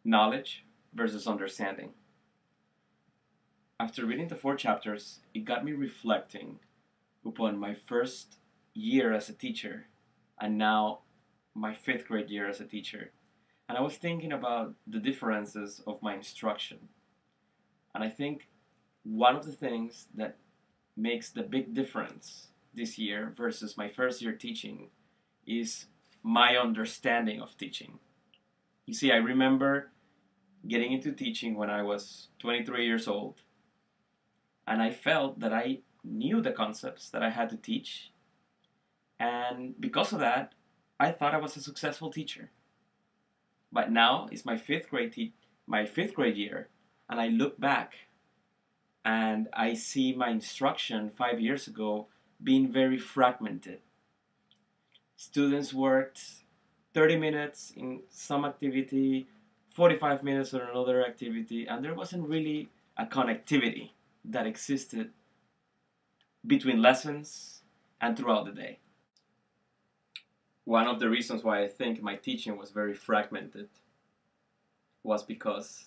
Knowledge versus understanding. After reading the 4 chapters, it got me reflecting upon my first year as a teacher and now my 5th grade year as a teacher. And I was thinking about the differences of my instruction. And I think one of the things that makes the big difference this year versus my first year teaching is my understanding of teaching. You see, I remember getting into teaching when I was 23 years old, and I felt that I knew the concepts that I had to teach, and because of that, I thought I was a successful teacher. But now it's my 5th grade year, and I look back and I see my instruction 5 years ago being very fragmented. Students worked 30 minutes in some activity, 45 minutes on another activity, and there wasn't really a connectivity that existed between lessons and throughout the day. One of the reasons why I think my teaching was very fragmented was because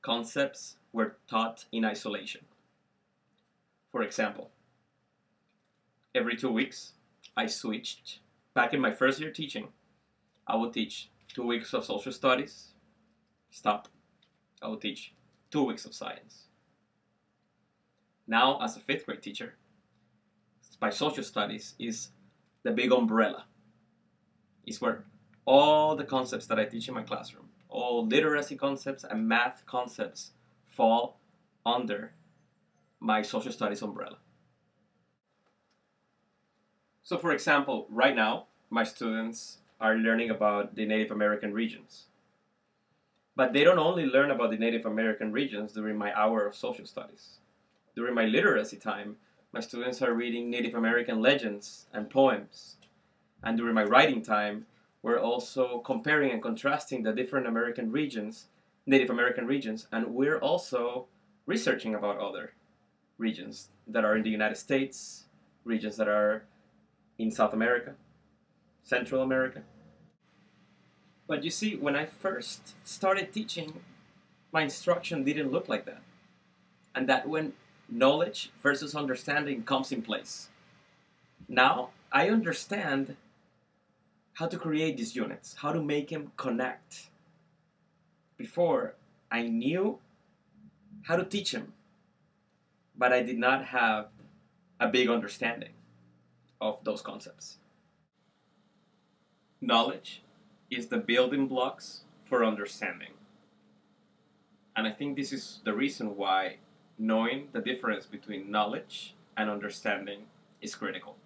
concepts were taught in isolation. For example, every 2 weeks I switched. Back in my first year teaching, I would teach 2 weeks of social studies, stop. I would teach 2 weeks of science. Now, as a 5th grade teacher, my social studies is the big umbrella. It's where all the concepts that I teach in my classroom, all literacy concepts and math concepts, fall under my social studies umbrella. So for example, right now, my students are learning about the Native American regions. But they don't only learn about the Native American regions during my hour of social studies. During my literacy time, my students are reading Native American legends and poems. And during my writing time, we're also comparing and contrasting the different American regions, Native American regions, and we're also researching about other regions that are in the United States, regions that are in South America, Central America. But you see, when I first started teaching, my instruction didn't look like that. And that when knowledge versus understanding comes in place. Now, I understand how to create these units, how to make them connect. Before, I knew how to teach them, but I did not have a big understanding of those concepts. Knowledge is the building blocks for understanding. And I think this is the reason why knowing the difference between knowledge and understanding is critical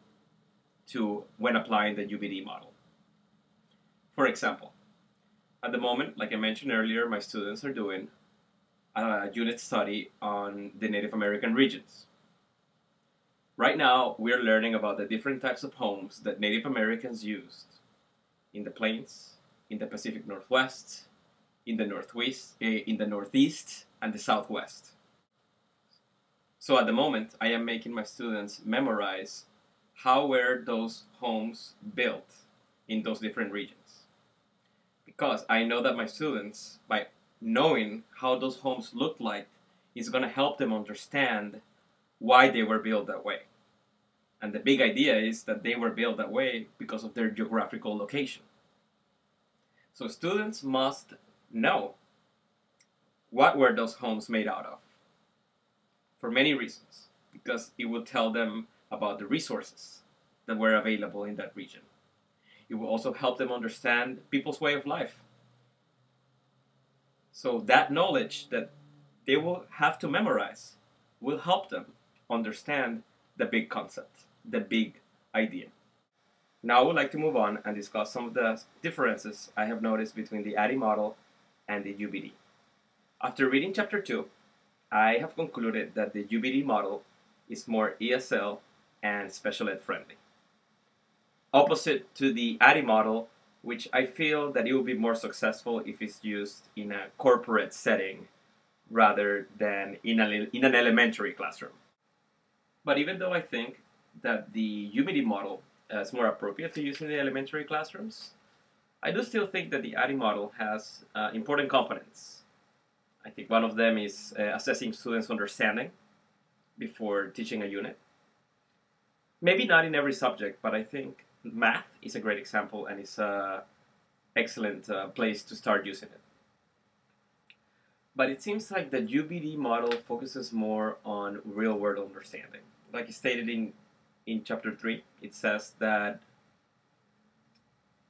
to when applying the UBD model. For example, at the moment, like I mentioned earlier, my students are doing a unit study on the Native American regions. Right now, we're learning about the different types of homes that Native Americans used in the plains, in the Pacific Northwest, in the Northeast, and the Southwest. So at the moment, I am making my students memorize how were those homes built in those different regions. Because I know that my students, by knowing how those homes looked like, is going to help them understand why they were built that way. And the big idea is that they were built that way because of their geographical location. So students must know what were those homes made out of, for many reasons, because it will tell them about the resources that were available in that region. It will also help them understand people's way of life. So that knowledge that they will have to memorize will help them understand the big concept, the big idea. Now I would like to move on and discuss some of the differences I have noticed between the ADDIE model and the UBD. After reading chapter 2, I have concluded that the UBD model is more ESL and special ed friendly. Opposite to the ADDIE model, which I feel that it will be more successful if it's used in a corporate setting rather than in an elementary classroom. But even though I think that the UBD model is more appropriate to use in the elementary classrooms, I do still think that the ADDIE model has important components. I think one of them is assessing students' understanding before teaching a unit. Maybe not in every subject, but I think math is a great example and it's an excellent place to start using it. But it seems like the UBD model focuses more on real-world understanding. Like stated in chapter 3, it says that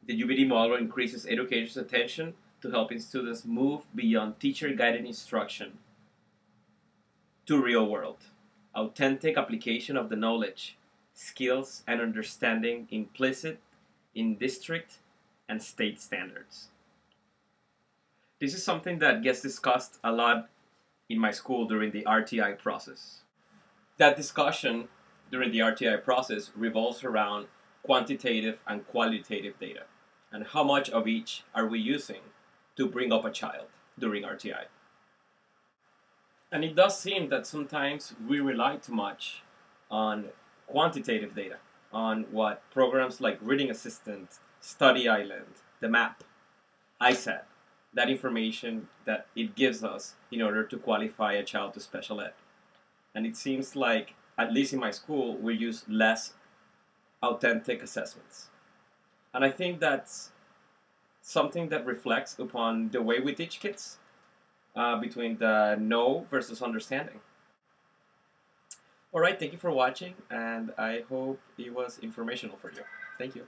the UBD model increases educators' attention to helping students move beyond teacher-guided instruction to real-world, authentic application of the knowledge, skills, and understanding implicit in district and state standards. This is something that gets discussed a lot in my school during the RTI process. That discussion during the RTI process revolves around quantitative and qualitative data, and how much of each are we using to bring up a child during RTI. And it does seem that sometimes we rely too much on quantitative data, on what programs like Reading Assistant, Study Island, the MAP, ISAT, that information that it gives us in order to qualify a child to special ed. And it seems like, at least in my school, we use less authentic assessments. And I think that's something that reflects upon the way we teach kids, between the know versus understanding. All right, thank you for watching, and I hope it was informational for you. Thank you.